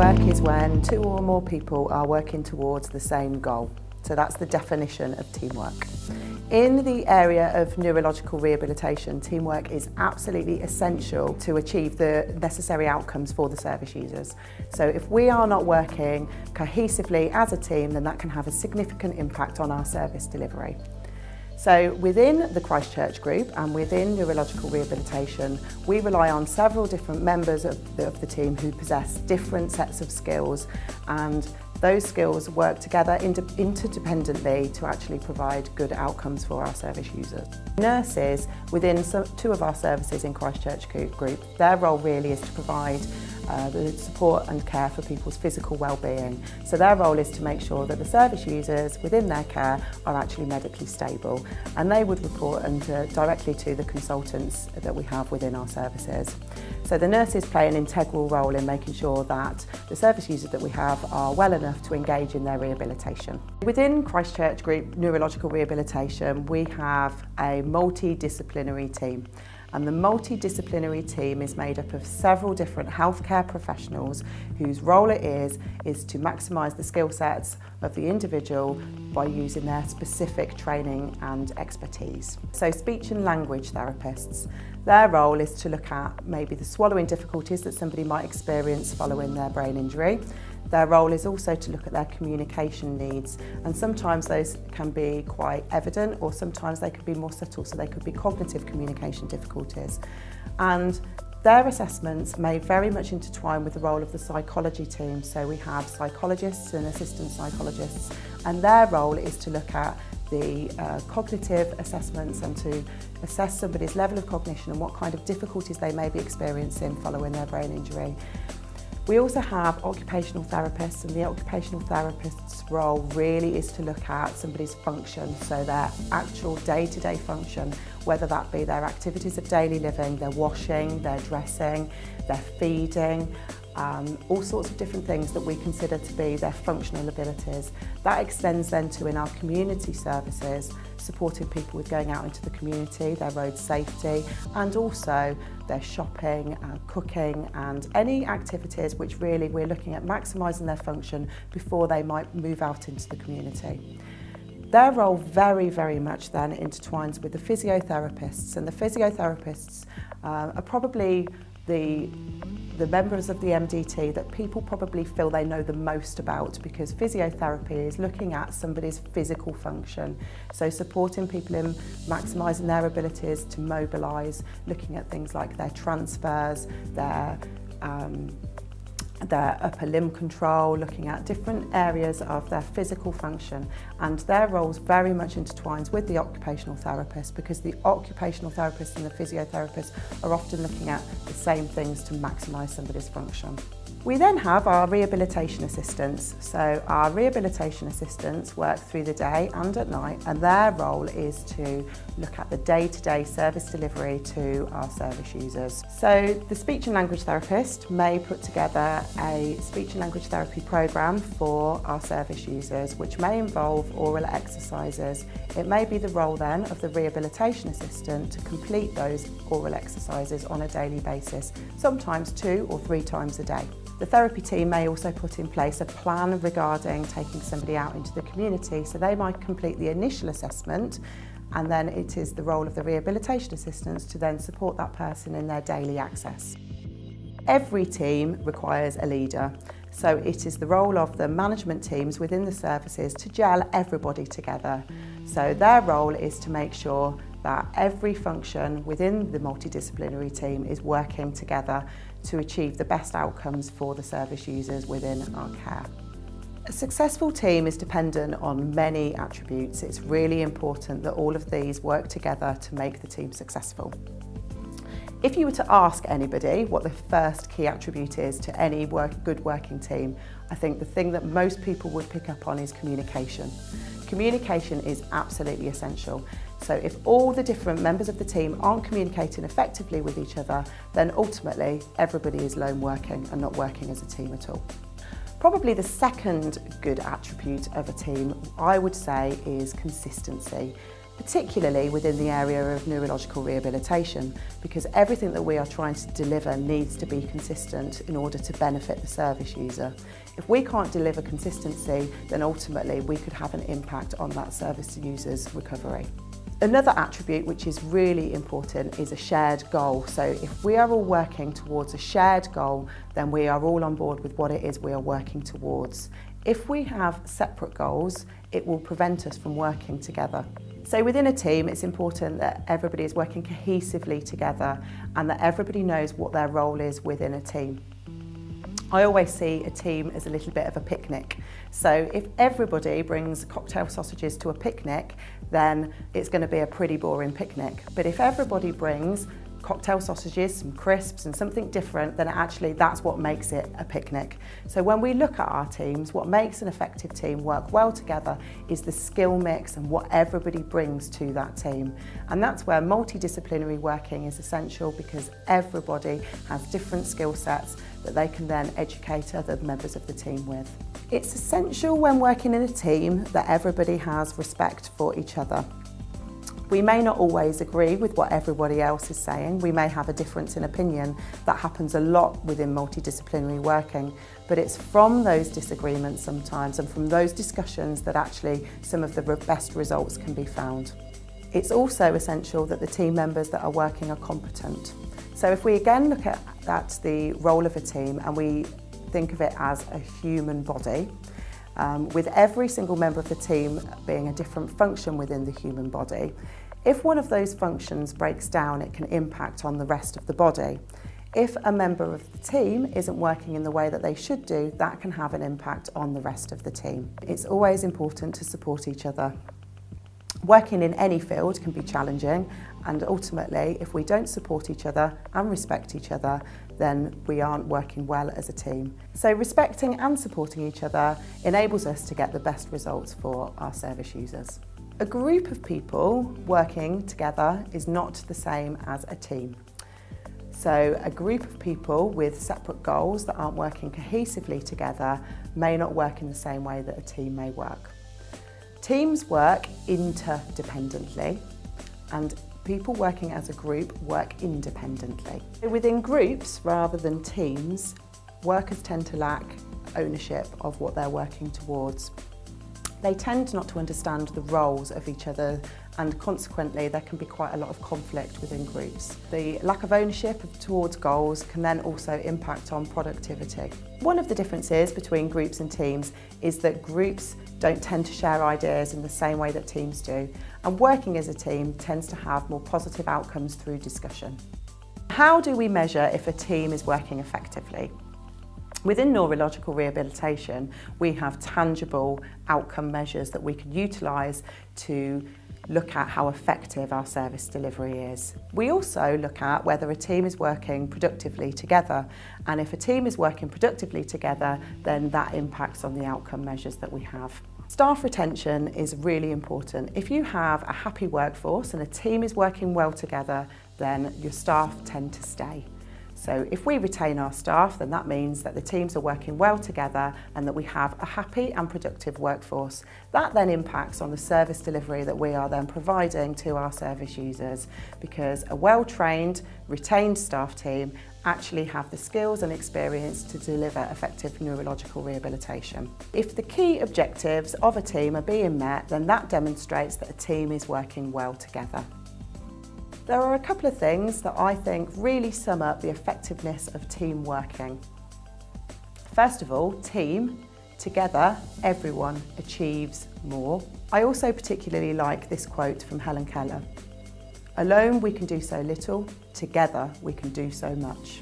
Teamwork is when two or more people are working towards the same goal. So that's the definition of teamwork. In the area of neurological rehabilitation, teamwork is absolutely essential to achieve the necessary outcomes for the service users. So if we are not working cohesively as a team, then that can have a significant impact on our service delivery. So within the Christchurch Group and within neurological rehabilitation, we rely on several different members of the team who possess different sets of skills, and those skills work together interdependently to actually provide good outcomes for our service users. Nurses within two of our services in Christchurch Group, their role really is to provide the support and care for people's physical well-being. So their role is to make sure that the service users within their care are actually medically stable, and they would report directly to the consultants that we have within our services. So the nurses play an integral role in making sure that the service users that we have are well enough to engage in their rehabilitation. Within Christchurch Group Neurological Rehabilitation, we have a multidisciplinary team. And the multidisciplinary team is made up of several different healthcare professionals whose role it is to maximise the skill sets of the individual by using their specific training and expertise. So speech and language therapists, their role is to look at maybe the swallowing difficulties that somebody might experience following their brain injury. Their role is also to look at their communication needs, and sometimes those can be quite evident, or sometimes they could be more subtle, so they could be cognitive communication difficulties. And their assessments may very much intertwine with the role of the psychology team. So we have psychologists and assistant psychologists, and their role is to look at the cognitive assessments and to assess somebody's level of cognition and what kind of difficulties they may be experiencing following their brain injury. We also have occupational therapists, and the occupational therapist's role really is to look at somebody's function, so their actual day-to-day function, whether that be their activities of daily living, their washing, their dressing, their feeding, all sorts of different things that we consider to be their functional abilities. That extends then to, in our community services, supporting people with going out into the community, their road safety, and also their shopping, cooking, and any activities which really we're looking at maximising their function before they might move out into the community. Their role very, very much then intertwines with the physiotherapists, and the physiotherapists are probably the members of the MDT that people probably feel they know the most about, because physiotherapy is looking at somebody's physical function. So supporting people in maximising their abilities to mobilise, looking at things like their transfers, their upper limb control, looking at different areas of their physical function, and their roles very much intertwines with the occupational therapist, because the occupational therapist and the physiotherapist are often looking at the same things to maximise somebody's function. We then have our rehabilitation assistants. So our rehabilitation assistants work through the day and at night, and their role is to look at the day-to-day service delivery to our service users. So the speech and language therapist may put together a speech and language therapy programme for our service users, which may involve oral exercises. It may be the role then of the rehabilitation assistant to complete those oral exercises on a daily basis, sometimes 2 or 3 times a day. The therapy team may also put in place a plan regarding taking somebody out into the community, so they might complete the initial assessment, and then it is the role of the rehabilitation assistants to then support that person in their daily access. Every team requires a leader, so it is the role of the management teams within the services to gel everybody together. So their role is to make sure that every function within the multidisciplinary team is working together to achieve the best outcomes for the service users within our care. A successful team is dependent on many attributes. It's really important that all of these work together to make the team successful. If you were to ask anybody what the first key attribute is to any good working team, I think the thing that most people would pick up on is communication. Communication is absolutely essential. So if all the different members of the team aren't communicating effectively with each other, then ultimately everybody is lone working and not working as a team at all. Probably the second good attribute of a team, I would say, is consistency. particularly within the area of neurological rehabilitation, because everything that we are trying to deliver needs to be consistent in order to benefit the service user. If we can't deliver consistency, then ultimately we could have an impact on that service user's recovery. Another attribute which is really important is a shared goal. So if we are all working towards a shared goal, then we are all on board with what it is we are working towards. If we have separate goals, it will prevent us from working together. So within a team, it's important that everybody is working cohesively together and that everybody knows what their role is within a team. I always see a team as a little bit of a picnic. So if everybody brings cocktail sausages to a picnic, then it's going to be a pretty boring picnic. But if everybody brings cocktail sausages, some crisps and something different, then actually that's what makes it a picnic. So when we look at our teams, what makes an effective team work well together is the skill mix and what everybody brings to that team. And that's where multidisciplinary working is essential, because everybody has different skill sets that they can then educate other members of the team with. It's essential when working in a team that everybody has respect for each other. We may not always agree with what everybody else is saying. We may have a difference in opinion. That happens a lot within multidisciplinary working, but it's from those disagreements sometimes and from those discussions that actually some of the best results can be found. It's also essential that the team members that are working are competent. So if we again look at the role of a team and we think of it as a human body, with every single member of the team being a different function within the human body, if one of those functions breaks down, it can impact on the rest of the body. If a member of the team isn't working in the way that they should do, that can have an impact on the rest of the team. It's always important to support each other. Working in any field can be challenging, and ultimately, if we don't support each other and respect each other, then we aren't working well as a team. So respecting and supporting each other enables us to get the best results for our service users. A group of people working together is not the same as a team. So a group of people with separate goals that aren't working cohesively together may not work in the same way that a team may work. Teams work interdependently, and people working as a group work independently. Within groups rather than teams, workers tend to lack ownership of what they're working towards. They tend not to understand the roles of each other, and consequently there can be quite a lot of conflict within groups. The lack of ownership towards goals can then also impact on productivity. One of the differences between groups and teams is that groups don't tend to share ideas in the same way that teams do, and working as a team tends to have more positive outcomes through discussion. How do we measure if a team is working effectively? Within neurological rehabilitation, we have tangible outcome measures that we can utilise to look at how effective our service delivery is. We also look at whether a team is working productively together, and if a team is working productively together, then that impacts on the outcome measures that we have. Staff retention is really important. If you have a happy workforce and a team is working well together, then your staff tend to stay. So if we retain our staff, then that means that the teams are working well together and that we have a happy and productive workforce. That then impacts on the service delivery that we are then providing to our service users, because a well-trained, retained staff team actually have the skills and experience to deliver effective neurological rehabilitation. If the key objectives of a team are being met, then that demonstrates that a team is working well together. There are a couple of things that I think really sum up the effectiveness of team working. First of all, team, together, everyone achieves more. I also particularly like this quote from Helen Keller: "Alone we can do so little, together we can do so much."